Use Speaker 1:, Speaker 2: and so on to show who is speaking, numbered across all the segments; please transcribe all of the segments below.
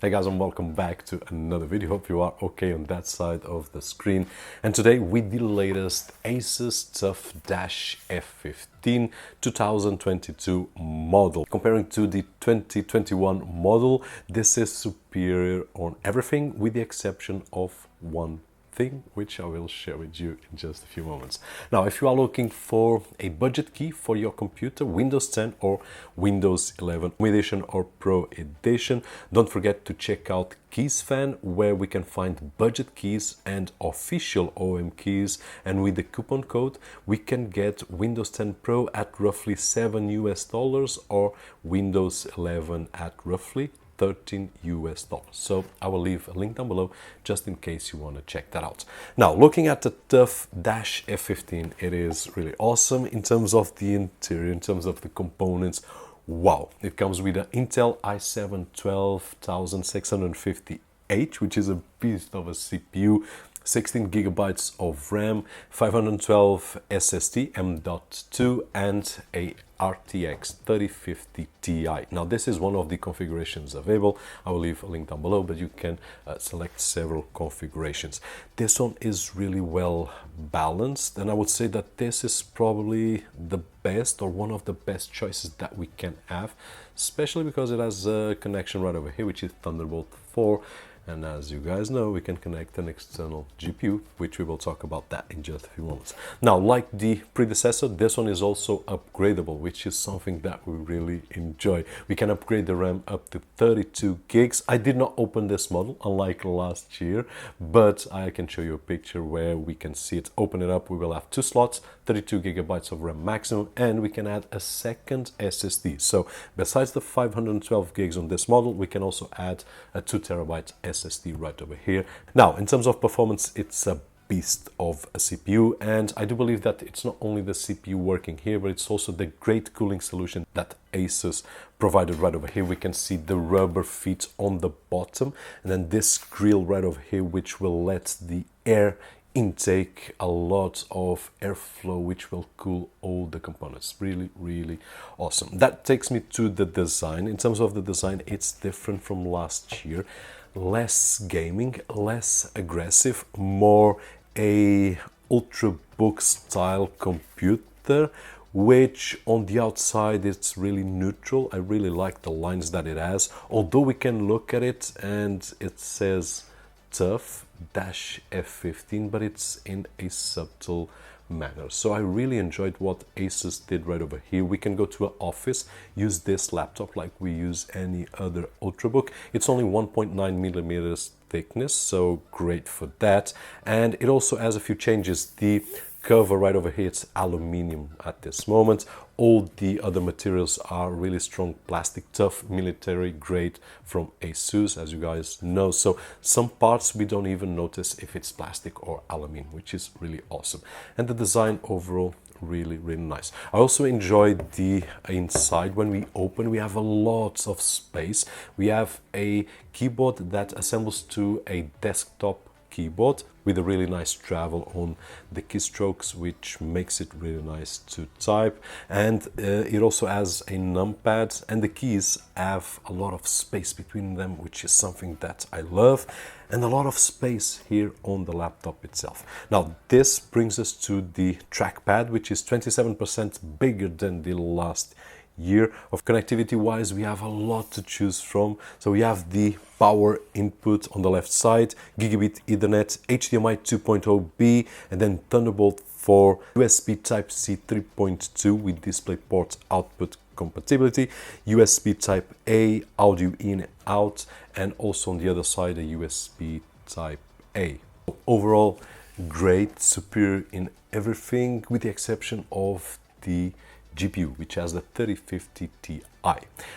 Speaker 1: Hey guys, and welcome back to another video. Hope you are okay on that side of the screen. And today with the latest ASUS TUF F15 2022 model. Comparing to the 2021 model, this is superior on everything with the exception of one thing, which I will share with you in just a few moments. Now, if you are looking for a budget key for your computer, Windows 10 or Windows 11 Edition or Pro Edition, don't forget to check out Keysfan, where we can find budget keys and official OEM keys, and with the coupon code we can get Windows 10 Pro at roughly $7 US or Windows 11 at roughly $13 US. So I will leave a link down below just in case you want to check that out. Now, looking at the TUF F15, it is really awesome in terms of the interior, in terms of the components. Wow, it comes with an Intel i7 12650H, which is a beast of a CPU, 16 gigabytes of RAM, 512 SSD M.2 and a RTX 3050 Ti. Now this is one of the configurations available. I will leave a link down below, but you can select several configurations. This one is really well balanced, and I would say that this is probably the best or one of the best choices that we can have, especially because it has a connection right over here, which is Thunderbolt 4. And as you guys know, we can connect an external GPU, which we will talk about that in just a few moments. Now, like the predecessor, this one is also upgradable, which is something that we really enjoy. We can upgrade the RAM up to 32 gigs. I did not open this model, unlike last year, but I can show you a picture where we can see it. Open it up, we will have two slots, 32 gigabytes of RAM maximum, and we can add a second SSD. So besides the 512 gigs on this model, we can also add a 2 terabyte SSD right over here. Now, in terms of performance, it's a beast of a CPU, and I do believe that it's not only the CPU working here, but it's also the great cooling solution that ASUS provided right over here. We can see the rubber feet on the bottom, and then this grill right over here, which will let the air intake a lot of airflow, which will cool all the components. Really awesome. That takes me to the design. In terms of the design, it's different from last year. Less gaming, less aggressive, more a ultrabook style computer, which on the outside it's really neutral. I really like the lines that it has, although we can look at it and it says TUF F15, but it's in a subtle manner. So I really enjoyed what ASUS did right over here. We can go to an office, use this laptop like we use any other ultrabook. It's only 1.9 millimeters thickness, so great for that. And it also has a few changes. The cover right over here, it's aluminium at this moment. All the other materials are really strong plastic, tough, military grade from ASUS, as you guys know. So some parts we don't even notice if it's plastic or aluminum, which is really awesome. And the design overall, really nice. I also enjoyed the inside. When we open, we have a lot of space. We have a keyboard that assembles to a desktop keyboard with a really nice travel on the keystrokes, which makes it really nice to type. And it also has a numpad, and the keys have a lot of space between them, which is something that I love, and a lot of space here on the laptop itself. Now, this brings us to the trackpad, which is 27% bigger than the last year. Of connectivity wise, we have a lot to choose from. So we have the power input on the left side, gigabit Ethernet, HDMI 2.0B, and then Thunderbolt 4, USB Type-C 3.2 with DisplayPort output compatibility, USB Type-A, audio in and out, and also on the other side a USB Type-A. Overall, great, superior in everything with the exception of the GPU, which has the 3050 Ti.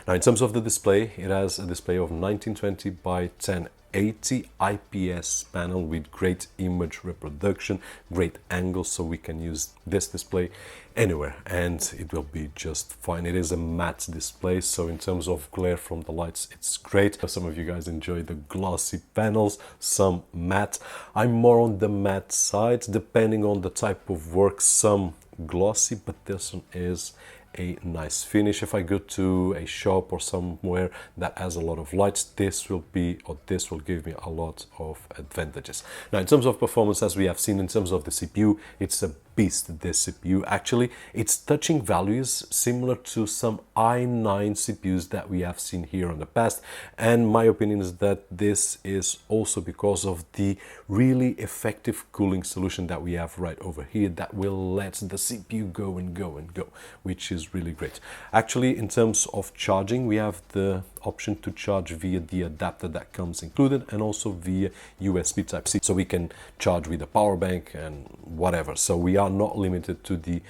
Speaker 1: Now, in terms of the display, it has a display of 1920 by 1080 IPS panel with great image reproduction, great angles, so we can use this display anywhere and it will be just fine. It is a matte display, so in terms of glare from the lights, it's great. Some of you guys enjoy the glossy panels, some matte. I'm more on the matte side, depending on the type of work, some glossy, but this one is a nice finish. If I go to a shop or somewhere that has a lot of lights, this will give me a lot of advantages. Now, in terms of performance, as we have seen, in terms of the CPU, it's a beast, this CPU. Actually, it's touching values similar to some i9 CPUs that we have seen here in the past, and my opinion is that this is also because of the really effective cooling solution that we have right over here that will let the CPU go and go and go, which is really great. Actually, in terms of charging, we have the option to charge via the adapter that comes included, and also via USB Type-C, so we can charge with a power bank and whatever. So we are not limited to the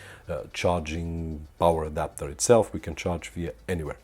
Speaker 1: charging power adapter itself. We can charge via anywhere.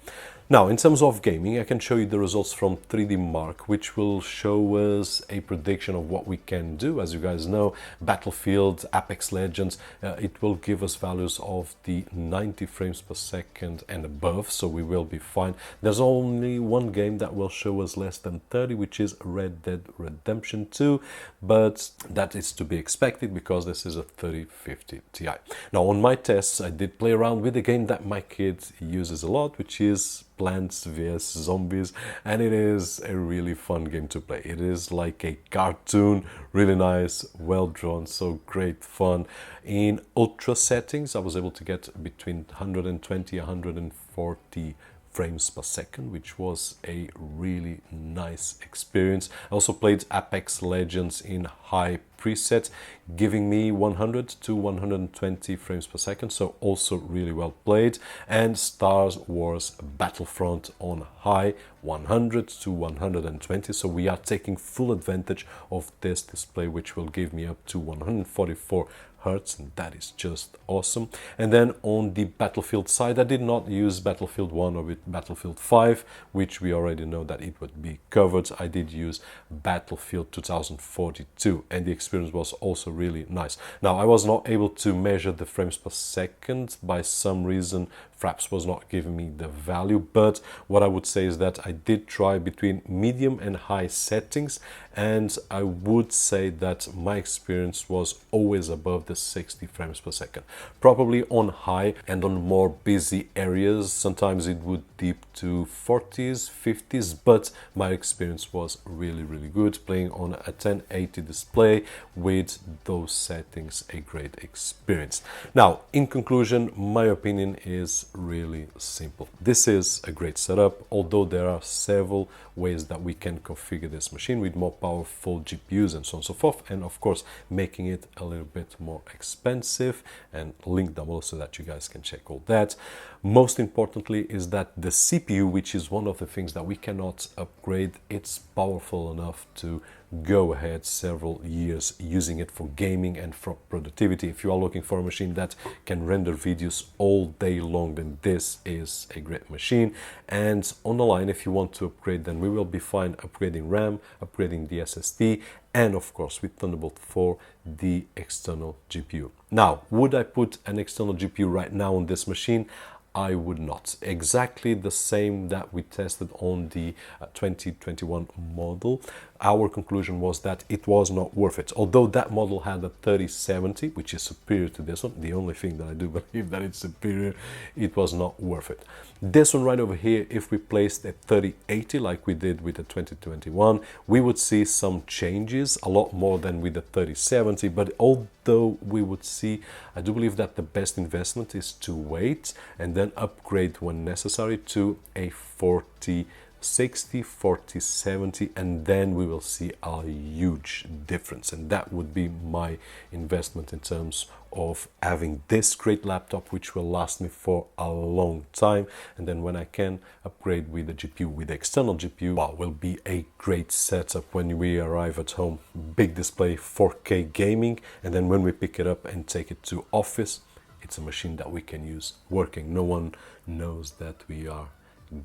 Speaker 1: Now, in terms of gaming, I can show you the results from 3D Mark, which will show us a prediction of what we can do. As you guys know, Battlefield, Apex Legends, it will give us values of the 90 frames per second and above, so we will be fine. There's only one game that will show us less than 30, which is Red Dead Redemption 2, but that is to be expected because this is a 3050 Ti. Now, on my tests, I did play around with a game that my kid uses a lot, which is Plants vs Zombies, and it is a really fun game to play. It is like a cartoon, really nice, well drawn, so great fun. In ultra settings, I was able to get between 120 140 frames per second, which was a really nice experience. I also played Apex Legends in high preset, giving me 100 to 120 frames per second, so also really well played. And Star Wars Battlefront on high, 100 to 120, so we are taking full advantage of this display, which will give me up to 144 Hertz, and that is just awesome. And then on the Battlefield side, I did not use Battlefield 1 or with Battlefield 5, which we already know that it would be covered. I did use Battlefield 2042, and the experience was also really nice. Now, I was not able to measure the frames per second. By some reason, Fraps was not giving me the value, but what I would say is that I did try between medium and high settings, and I would say that my experience was always above the 60 frames per second. Probably on high and on more busy areas, sometimes it would dip to 40s, 50s, but my experience was really, really good playing on a 1080 display with those settings. A great experience. Now, in conclusion, my opinion is really simple. This is a great setup, although there are several ways that we can configure this machine with more powerful GPUs and so on and so forth, and of course making it a little bit more expensive, and link down below so that you guys can check all that. Most importantly is that the CPU, which is one of the things that we cannot upgrade, it's powerful enough to go ahead several years using it for gaming and for productivity. If you are looking for a machine that can render videos all day long, then this is a great machine. And on the line, if you want to upgrade, then we will be fine upgrading RAM, upgrading the SSD, and of course with Thunderbolt 4 the external GPU. Now, would I put an external GPU right now on this machine? I would not. Exactly the same that we tested on the 2021 model. Our conclusion was that it was not worth it. Although that model had a 3070, which is superior to this one, the only thing that I do believe that it's superior, it was not worth it. This one right over here, if we placed a 3080 like we did with the 2021, we would see some changes, a lot more than with the 3070, but although we would see, I do believe that the best investment is to wait and then upgrade when necessary to a 4060, 4070, and then we will see a huge difference. And that would be my investment in terms of having this great laptop, which will last me for a long time. And then when I can upgrade with the GPU, with the external GPU, wow, will be a great setup when we arrive at home. Big display, 4K gaming, and then when we pick it up and take it to office, it's a machine that we can use working. No one knows that we are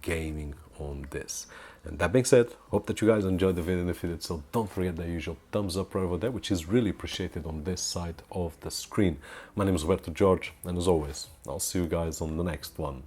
Speaker 1: gaming on this. And that being said, hope that you guys enjoyed the video. If you did so, don't forget the usual thumbs up right over there, which is really appreciated on this side of the screen. My name is Roberto, and as always, I'll see you guys on the next one.